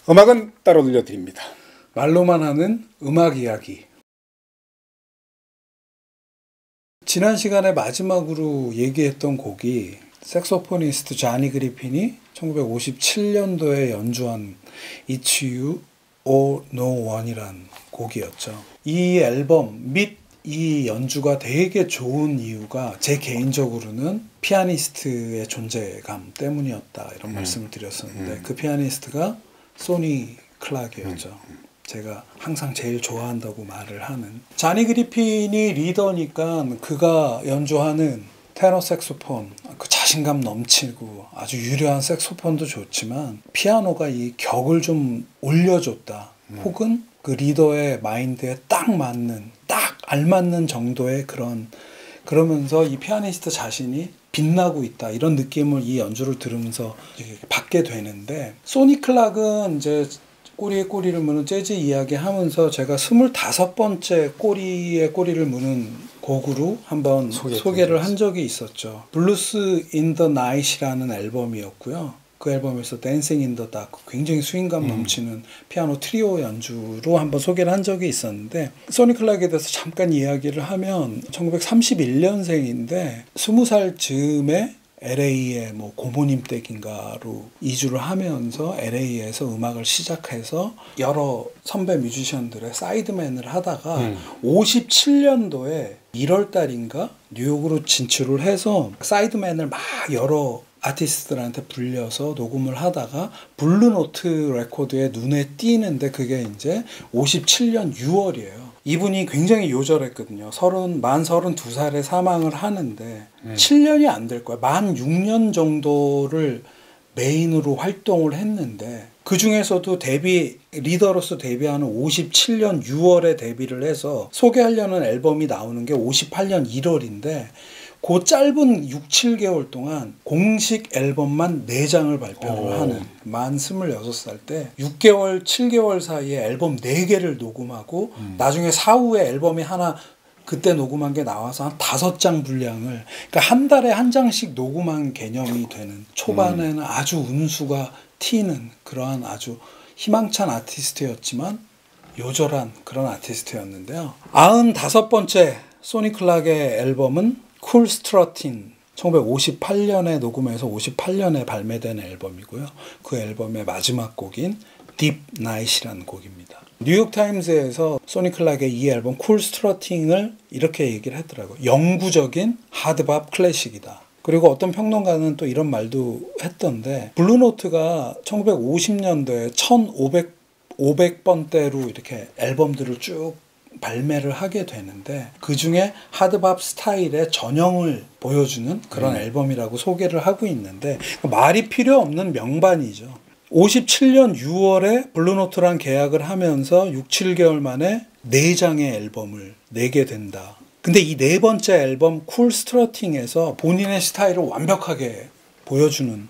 음악은 따로 들려드립니다. 말로만 하는 음악 이야기. 지난 시간에 마지막으로 얘기했던 곡이 색소포니스트 자니 그리핀이 1957년도에 연주한 It's You or No One이란 곡이었죠. 이 앨범 및 이 연주가 되게 좋은 이유가 제 개인적으로는 피아니스트의 존재감 때문이었다 이런 말씀을 드렸었는데 그 피아니스트가 소니 클락이었죠. 제가 항상 제일 좋아한다고 말을 하는 자니 그리핀이 리더니까 그가 연주하는 테너 색소폰, 그 자신감 넘치고 아주 유려한 색소폰도 좋지만 피아노가 이 격을 좀 올려줬다. 혹은 그 리더의 마인드에 딱 맞는, 딱 알맞는 정도의 그러면서 이 피아니스트 자신이 빛나고 있다. 이런 느낌을 이 연주를 들으면서 받게 되는데, 소니 클락은 이제 꼬리에 꼬리를 무는 재즈 이야기 하면서 제가 25번째 꼬리에 꼬리를 무는 곡으로 한번 소개를 한 적이 있었죠. 블루스 인 더 나잇이라는 앨범이었고요. 그 앨범에서 댄싱 인 더 다크, 굉장히 스윙감 넘치는 피아노 트리오 연주로 한번 소개를 한 적이 있었는데, 소니 클락에 대해서 잠깐 이야기를 하면 1931년생인데 20살 즈음에 LA의 뭐 고모님 댁인가로 이주를 하면서 LA에서 음악을 시작해서 여러 선배 뮤지션들의 사이드맨을 하다가 57년도에 1월 달인가 뉴욕으로 진출을 해서 사이드맨을 막 여러 아티스트들한테 불려서 녹음을 하다가 블루노트 레코드에 눈에 띄는데 그게 이제 57년 6월이에요. 이분이 굉장히 요절했거든요. 만 32살에 사망을 하는데 7년이 안 될 거야. 만 6년 정도를 메인으로 활동을 했는데 그 중에서도 리더로서 데뷔하는 57년 6월에 데뷔를 해서 소개하려는 앨범이 나오는 게 58년 1월인데 그 짧은 6, 7개월 동안 공식 앨범만 4장을 발표를 하는 만 26살 때 6개월, 7개월 사이에 앨범 4개를 녹음하고 나중에 사후에 앨범이 하나 그때 녹음한 게 나와서 한 5장 분량을, 그러니까 한 달에 한 장씩 녹음한 개념이 되는, 초반에는 아주 운수가 튀는 그러한 아주 희망찬 아티스트였지만 요절한 그런 아티스트였는데요. 95번째 소니 클락의 앨범은 쿨 스트러팅, 1958년에 녹음해서 58년에 발매된 앨범이고요. 그 앨범의 마지막 곡인 딥 나잇이라는 곡입니다. 뉴욕타임즈에서 소니 클락의 이 앨범 쿨 스트러팅을 이렇게 얘기를 했더라고요. 영구적인 하드밥 클래식이다. 그리고 어떤 평론가는 또 이런 말도 했던데, 블루노트가 1950년도에 1500번대로 이렇게 앨범들을 쭉 발매를 하게 되는데 그 중에 하드밥 스타일의 전형을 보여주는 그런 앨범이라고 소개를 하고 있는데, 말이 필요 없는 명반이죠. 57년 6월에 블루노트랑 계약을 하면서 6, 7개월 만에 4장의 앨범을 내게 된다. 근데 이 4번째 앨범 쿨 스트러팅에서 본인의 스타일을 완벽하게 보여주는,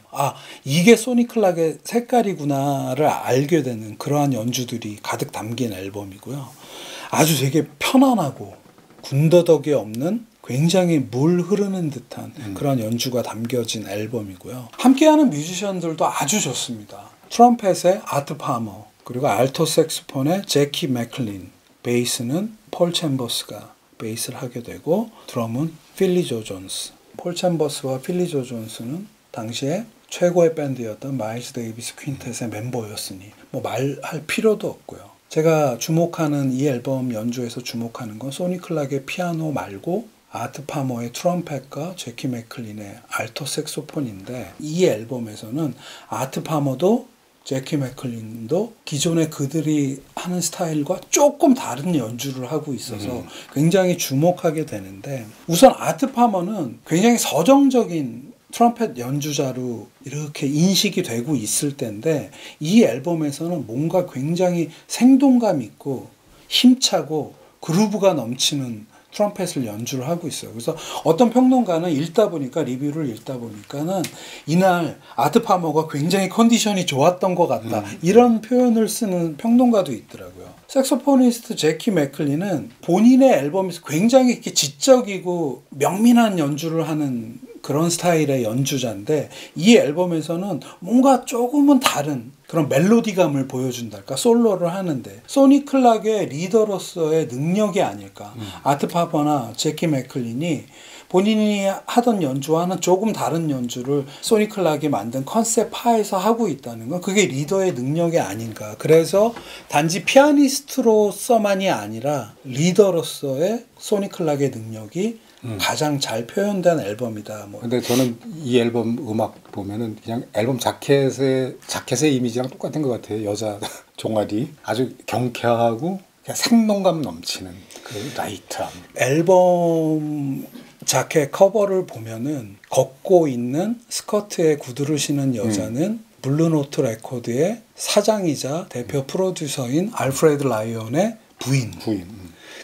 이게 소니 클락의 색깔이구나를 알게 되는 그러한 연주들이 가득 담긴 앨범이고요. 아주 되게 편안하고 군더더기 없는 굉장히 물 흐르는 듯한 그런 연주가 담겨진 앨범이고요. 함께하는 뮤지션들도 아주 좋습니다. 트럼펫의 아트 파머, 그리고 알토 색소폰의 제키 맥클린, 베이스는 폴 챔버스가 베이스를 하게 되고 드럼은 필리 조 존스. 폴 챔버스와 필리 조 존스는 당시에 최고의 밴드였던 마일스 데이비스 퀸텟의 멤버였으니 뭐 말할 필요도 없고요. 제가 주목하는 이 앨범 연주에서 주목하는 건 소니 클락의 피아노 말고 아트 파머의 트럼펫과 제키 맥클린의 알토 색소폰인데, 이 앨범에서는 아트 파머도 제키 맥클린도 기존의 그들이 하는 스타일과 조금 다른 연주를 하고 있어서 굉장히 주목하게 되는데, 우선 아트 파머는 굉장히 서정적인 트럼펫 연주자로 이렇게 인식이 되고 있을 때인데, 이 앨범에서는 뭔가 굉장히 생동감 있고 힘차고 그루브가 넘치는 트럼펫을 연주를 하고 있어요. 그래서 어떤 평론가는 리뷰를 읽다 보니까는 이날 아트 파머가 굉장히 컨디션이 좋았던 것 같다, 이런 표현을 쓰는 평론가도 있더라고요. 색소포니스트 제키 맥클린은 본인의 앨범에서 굉장히 이렇게 지적이고 명민한 연주를 하는 그런 스타일의 연주자인데 이 앨범에서는 뭔가 조금은 다른 그런 멜로디감을 보여준달까 솔로를 하는데 소니 클락의 리더로서의 능력이 아닐까. 아트 파머나 제키 맥클린이 본인이 하던 연주와는 조금 다른 연주를 소니 클락이 만든 컨셉하에서 하고 있다는 건 그게 리더의 능력이 아닌가. 그래서 단지 피아니스트로서만이 아니라 리더로서의 소니 클락의 능력이 가장 잘 표현된 앨범이다. 뭐. 근데 저는 이 앨범 음악 보면은 그냥 앨범 자켓의 이미지랑 똑같은 것 같아요. 여자 종아리 아주 경쾌하고 그냥 생동감 넘치는 그 라이트함. 앨범 자켓 커버를 보면은 걷고 있는 스커트에 구두를 신은 여자는 블루노트 레코드의 사장이자 대표 프로듀서인 알프레드 라이온의 부인.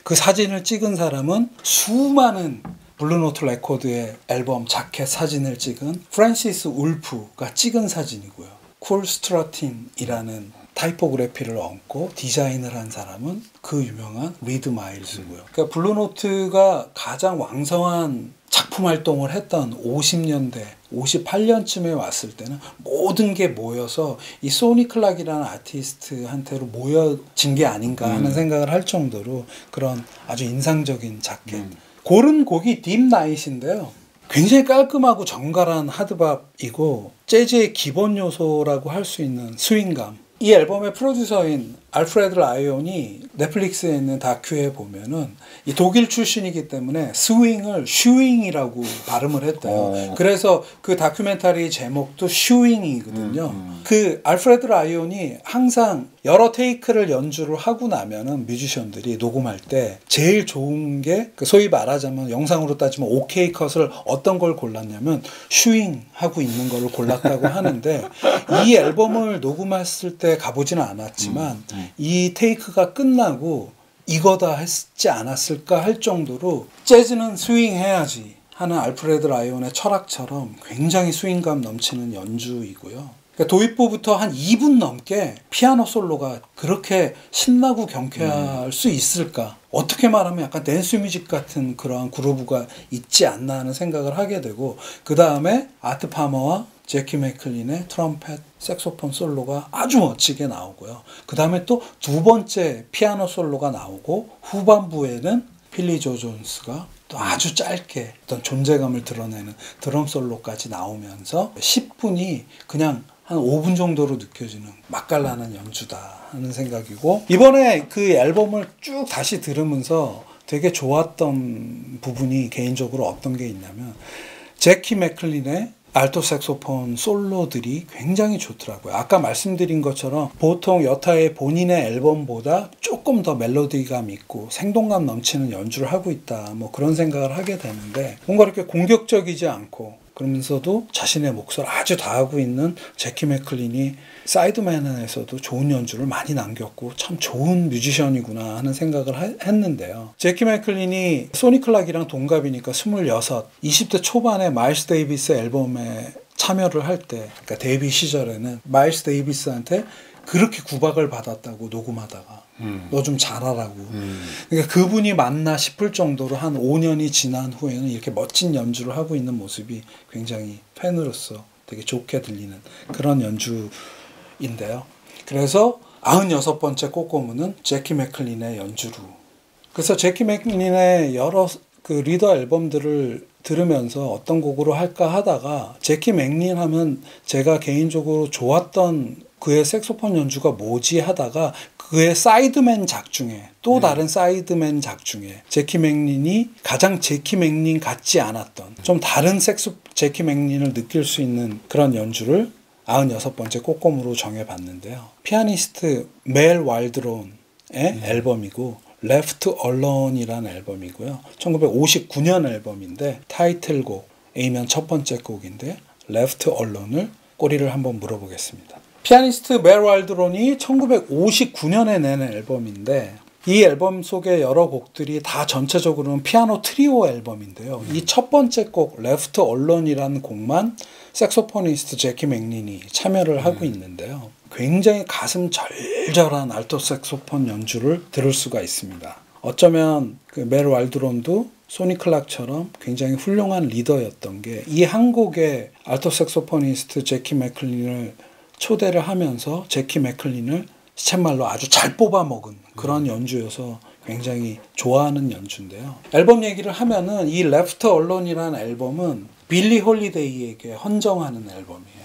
그 사진을 찍은 사람은 수많은 블루노트 레코드의 앨범 자켓 사진을 찍은 프랜시스 울프가 찍은 사진이고요. 쿨 스트러틴이라는 타이포그래피를 얹고 디자인을 한 사람은 그 유명한 리드 마일스고요. 그러니까 블루노트가 가장 왕성한 작품 활동을 했던 50년대, 58년쯤에 왔을 때는 모든 게 모여서 이 소니 클락이라는 아티스트한테로 모여진 게 아닌가 하는 생각을 할 정도로 그런 아주 인상적인 자켓. 고른 곡이 딥 나잇인데요. 굉장히 깔끔하고 정갈한 하드밥이고 재즈의 기본 요소라고 할 수 있는 스윙감. 이 앨범의 프로듀서인 알프레드 라이온이 넷플릭스에 있는 다큐에 보면은 이 독일 출신이기 때문에 스윙을 슈윙이라고 발음을 했대요. 그래서 그 다큐멘터리 제목도 슈윙이거든요. 그 알프레드 라이온이 항상 여러 테이크를 연주를 하고 나면은 뮤지션들이 녹음할 때 제일 좋은 게 그 소위 말하자면 영상으로 따지면 오케이 컷을 어떤 걸 골랐냐면 슈윙 하고 있는 걸 골랐다고 하는데 이 앨범을 녹음했을 때 가보지는 않았지만 이 테이크가 끝나고 이거다 했지 않았을까 할 정도로 재즈는 스윙해야지 하는 알프레드 라이온의 철학처럼 굉장히 스윙감 넘치는 연주이고요. 그러니까 도입부부터 한 2분 넘게 피아노 솔로가 그렇게 신나고 경쾌할 수 있을까? 어떻게 말하면 약간 댄스 뮤직 같은 그러한 그루브가 있지 않나 하는 생각을 하게 되고 그 다음에 아트 파머와 제키 맥클린의 트럼펫, 색소폰 솔로가 아주 멋지게 나오고요. 그 다음에 또 두 번째 피아노 솔로가 나오고 후반부에는 필리 조 존스가 또 아주 짧게 어떤 존재감을 드러내는 드럼 솔로까지 나오면서 10분이 그냥 한 5분 정도로 느껴지는 맛깔나는 연주다 하는 생각이고 이번에 그 앨범을 쭉 다시 들으면서 되게 좋았던 부분이 개인적으로 어떤 게 있냐면 제키 맥클린의 알토 색소폰 솔로들이 굉장히 좋더라고요. 아까 말씀드린 것처럼 보통 여타의 본인의 앨범보다 조금 더 멜로디감 있고 생동감 넘치는 연주를 하고 있다. 뭐 그런 생각을 하게 되는데 뭔가 이렇게 공격적이지 않고 그러면서도 자신의 몫을 아주 다하고 있는 제키 맥클린이 사이드맨에서도 좋은 연주를 많이 남겼고 참 좋은 뮤지션이구나 하는 생각을 했는데요. 제키 맥클린이 소니 클락이랑 동갑이니까 26, 20대 초반에 마일스 데이비스 앨범에 참여를 할 때 그러니까 데뷔 시절에는 마일스 데이비스한테 그렇게 구박을 받았다고 녹음하다가 너 좀 잘하라고. 그러니까 그분이 맞나 싶을 정도로 한 5년이 지난 후에는 이렇게 멋진 연주를 하고 있는 모습이 굉장히 팬으로서 되게 좋게 들리는 그런 연주인데요. 그래서 96번째 꼬꼬무는 제키 맥클린의 연주로. 그래서 제키 맥클린의 여러 그 리더 앨범들을 들으면서 어떤 곡으로 할까 하다가 제키 맥클린 하면 제가 개인적으로 좋았던 그의 색소폰 연주가 뭐지 하다가 그의 사이드맨 작 중에 또 다른 사이드맨 작 중에 제키 맥클린이 가장 제키 맥클린 같지 않았던 좀 다른 제키 맥클린을 느낄 수 있는 그런 연주를 96번째 꼬꼬무로 정해봤는데요. 피아니스트 멜 왈드론의 앨범이고 Left Alone이라는 앨범이고요. 1959년 앨범인데 타이틀곡 A면 첫 번째 곡인데 Left Alone을 꼬리를 한번 물어보겠습니다. 피아니스트 멜 왈드론이 1959년에 낸 앨범인데 이 앨범 속의 여러 곡들이 다 전체적으로는 피아노 트리오 앨범인데요. 이 첫 번째 곡 Left Alone이라는 곡만 색소포니스트 제키 맥클린이 참여를 하고 있는데요. 굉장히 가슴 절절한 알토 색소폰 연주를 들을 수가 있습니다. 어쩌면 그 멜 왈드론도 소니 클락처럼 굉장히 훌륭한 리더였던 게 이 한 곡에 알토 색소포니스트 제키 맥클린을 초대를 하면서 제키 맥클린을 시쳇말로 아주 잘 뽑아먹은 그런 연주여서 굉장히 좋아하는 연주인데요. 앨범 얘기를 하면은 이 레프트 얼론이라는 앨범은 빌리 홀리데이에게 헌정하는 앨범이에요.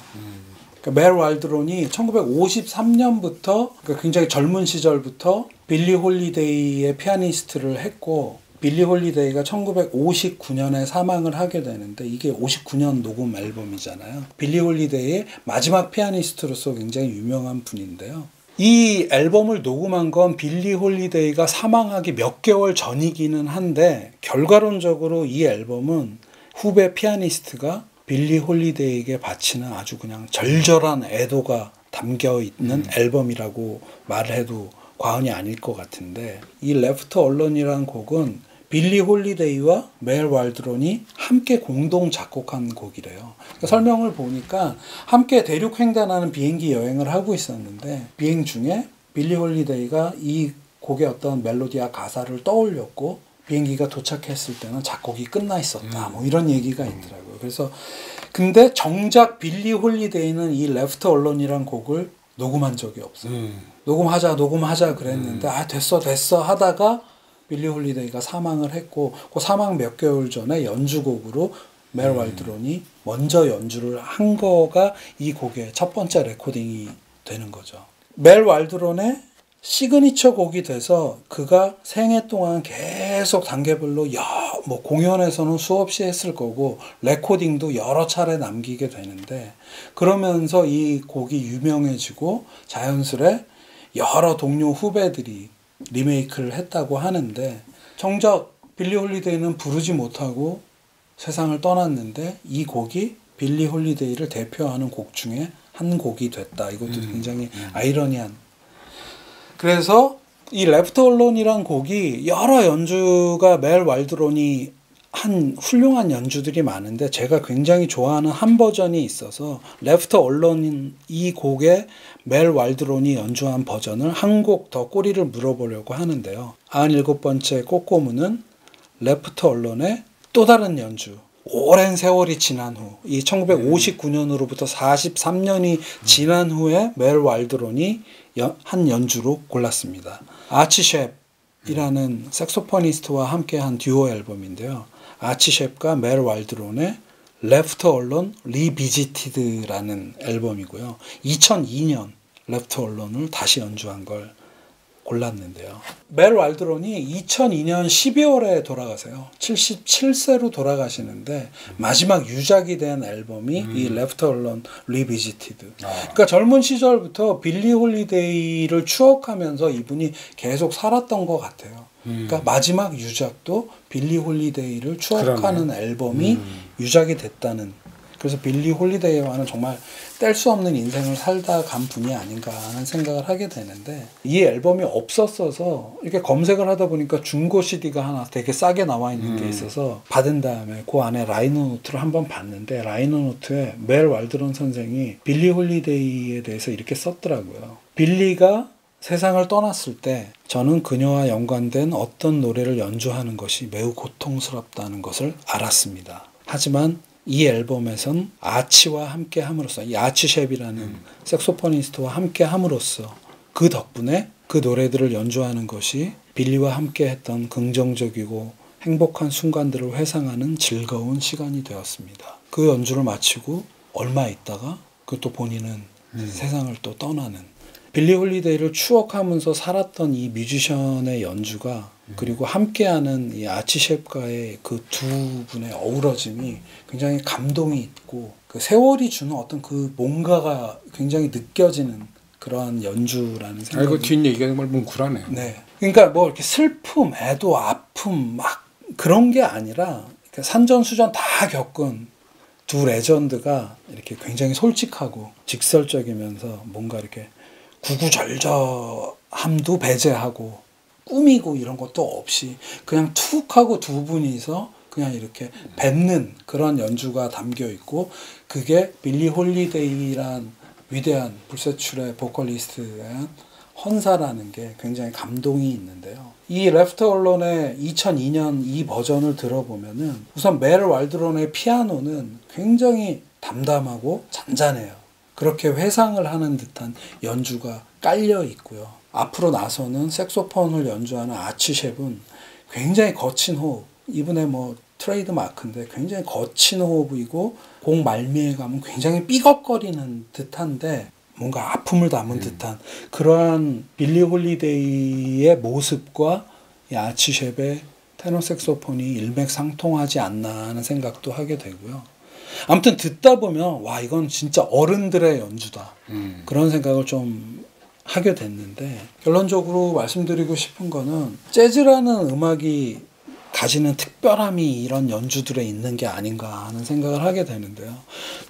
그러니까 멜 왈드론이 1953년부터 그러니까 굉장히 젊은 시절부터 빌리 홀리데이의 피아니스트를 했고 빌리 홀리데이가 1959년에 사망을 하게 되는데 이게 59년 녹음 앨범이잖아요. 빌리 홀리데이의 마지막 피아니스트로서 굉장히 유명한 분인데요. 이 앨범을 녹음한 건 빌리 홀리데이가 사망하기 몇 개월 전이기는 한데 결과론적으로 이 앨범은 후배 피아니스트가 빌리 홀리데이에게 바치는 아주 그냥 절절한 애도가 담겨 있는 앨범이라고 말해도 과언이 아닐 것 같은데 이 레프트 얼론이라는 곡은 빌리 홀리데이와 멜 왈드론이 함께 공동 작곡한 곡이래요. 그러니까 설명을 보니까 함께 대륙 횡단하는 비행기 여행을 하고 있었는데 비행 중에 빌리 홀리데이가 이 곡의 어떤 멜로디와 가사를 떠올렸고 비행기가 도착했을 때는 작곡이 끝나 있었다. 뭐 이런 얘기가 있더라고요. 그래서 근데 정작 빌리 홀리데이는 이 레프트 얼론이란 곡을 녹음한 적이 없어요. 녹음하자 그랬는데 됐어 하다가 빌리 홀리데이가 사망을 했고 그 사망 몇 개월 전에 연주곡으로 멜 왈드론이 먼저 연주를 한 거가 이 곡의 첫 번째 레코딩이 되는 거죠. 멜 왈드론의 시그니처 곡이 돼서 그가 생애 동안 계속 단계별로 뭐 공연에서는 수없이 했을 거고 레코딩도 여러 차례 남기게 되는데 그러면서 이 곡이 유명해지고 자연스레 여러 동료 후배들이 리메이크를 했다고 하는데 정작 빌리 홀리데이는 부르지 못하고 세상을 떠났는데 이 곡이 빌리 홀리데이를 대표하는 곡 중에 한 곡이 됐다. 이것도 굉장히 아이러니한. 그래서 이 레프트 얼론이란 곡이 여러 연주가 멜 왈드론이 한 훌륭한 연주들이 많은데 제가 굉장히 좋아하는 한 버전이 있어서 레프트 얼론 이 곡에 멜 왈드론이 연주한 버전을 한 곡 더 꼬리를 물어보려고 하는데요. 97번째 꼬꼬무는 레프트 얼론의 또 다른 연주 오랜 세월이 지난 후 이 1959년으로부터 43년이 지난 후에 멜 왈드론이 한 연주로 골랐습니다. 아치 셰프이라는 색소포니스트와 함께한 듀오 앨범인데요. 아치 셰프가 멜 왈드론의 레프트 얼론 리비지티드라는 앨범이고요. 2002년 레프트 얼론을 다시 연주한 걸 골랐는데요. 멜 왈드론이 2002년 12월에 돌아가세요. 77세로 돌아가시는데 마지막 유작이 된 앨범이 이 레프트 얼론 리비지티드. 그러니까 젊은 시절부터 빌리 홀리데이를 추억하면서 이분이 계속 살았던 것 같아요. 그러니까 마지막 유작도 빌리 홀리데이를 추억하는 앨범이 유작이 됐다는. 그래서 빌리 홀리데이와는 정말 뗄 수 없는 인생을 살다 간 분이 아닌가 하는 생각을 하게 되는데 이 앨범이 없었어서 이렇게 검색을 하다 보니까 중고 CD가 하나 되게 싸게 나와 있는 게 있어서 받은 다음에 그 안에 라이너 노트를 한번 봤는데 라이너 노트에 멜 왈드론 선생이 빌리 홀리데이에 대해서 이렇게 썼더라고요. 빌리가 세상을 떠났을 때 저는 그녀와 연관된 어떤 노래를 연주하는 것이 매우 고통스럽다는 것을 알았습니다. 하지만 이 앨범에선 아치와 함께 함으로써 이 아치 셰프라는 색소포니스트와 함께 함으로써 그 덕분에 그 노래들을 연주하는 것이 빌리와 함께 했던 긍정적이고 행복한 순간들을 회상하는 즐거운 시간이 되었습니다. 그 연주를 마치고 얼마 있다가 그 또 본인은 세상을 또 떠나는 빌리 홀리데이를 추억하면서 살았던 이 뮤지션의 연주가 그리고 함께하는 이 아치 셰프과의 그 두 분의 어우러짐이 굉장히 감동이 있고 그 세월이 주는 어떤 그 뭔가가 굉장히 느껴지는 그러한 연주라는 생각이. 이거 뒷얘기가 정말 뭉클하네요. 네. 그러니까 뭐 이렇게 슬픔, 애도, 아픔 막 그런 게 아니라 산전수전 다 겪은 두 레전드가 이렇게 굉장히 솔직하고 직설적이면서 뭔가 이렇게 구구절절함도 배제하고 꾸미고 이런 것도 없이 그냥 툭 하고 두 분이서 그냥 이렇게 뱉는 그런 연주가 담겨 있고 그게 빌리 홀리데이란 위대한 불세출의 보컬리스트에 대한 헌사라는 게 굉장히 감동이 있는데요. 이 레프트 언론의 2002년 이 버전을 들어보면은 우선 멜 왈드론의 피아노는 굉장히 담담하고 잔잔해요. 그렇게 회상을 하는 듯한 연주가 깔려 있고요. 앞으로 나서는 색소폰을 연주하는 아치 셰프는 굉장히 거친 호흡, 이분의 뭐 트레이드 마크인데 굉장히 거친 호흡이고 곡 말미에 가면 굉장히 삐걱거리는 듯한데 뭔가 아픔을 담은 듯한 그러한 빌리 홀리데이의 모습과 이 아치 셰프의 테너 색소폰이 일맥상통하지 않나 하는 생각도 하게 되고요. 아무튼 듣다 보면 와 이건 진짜 어른들의 연주다 그런 생각을 좀 하게 됐는데 결론적으로 말씀드리고 싶은 거는 재즈라는 음악이 가지는 특별함이 이런 연주들에 있는 게 아닌가 하는 생각을 하게 되는데요.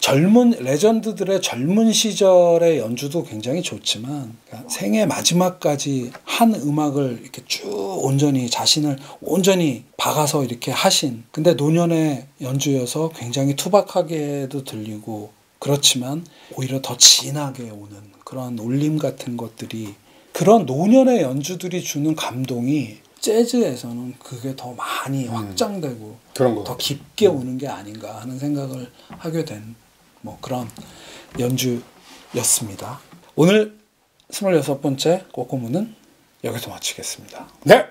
젊은 레전드들의 젊은 시절의 연주도 굉장히 좋지만 생애 마지막까지 한 음악을 이렇게 쭉 온전히 자신을 온전히 박아서 이렇게 하신 근데 노년의 연주여서 굉장히 투박하게도 들리고 그렇지만 오히려 더 진하게 오는 그런 울림 같은 것들이 그런 노년의 연주들이 주는 감동이 재즈에서는 그게 더 많이 확장되고 더 깊게 오는 게 아닌가 하는 생각을 하게 된 뭐 그런 연주였습니다. 오늘 26번째 꼬꼬무는 여기서 마치겠습니다. 네!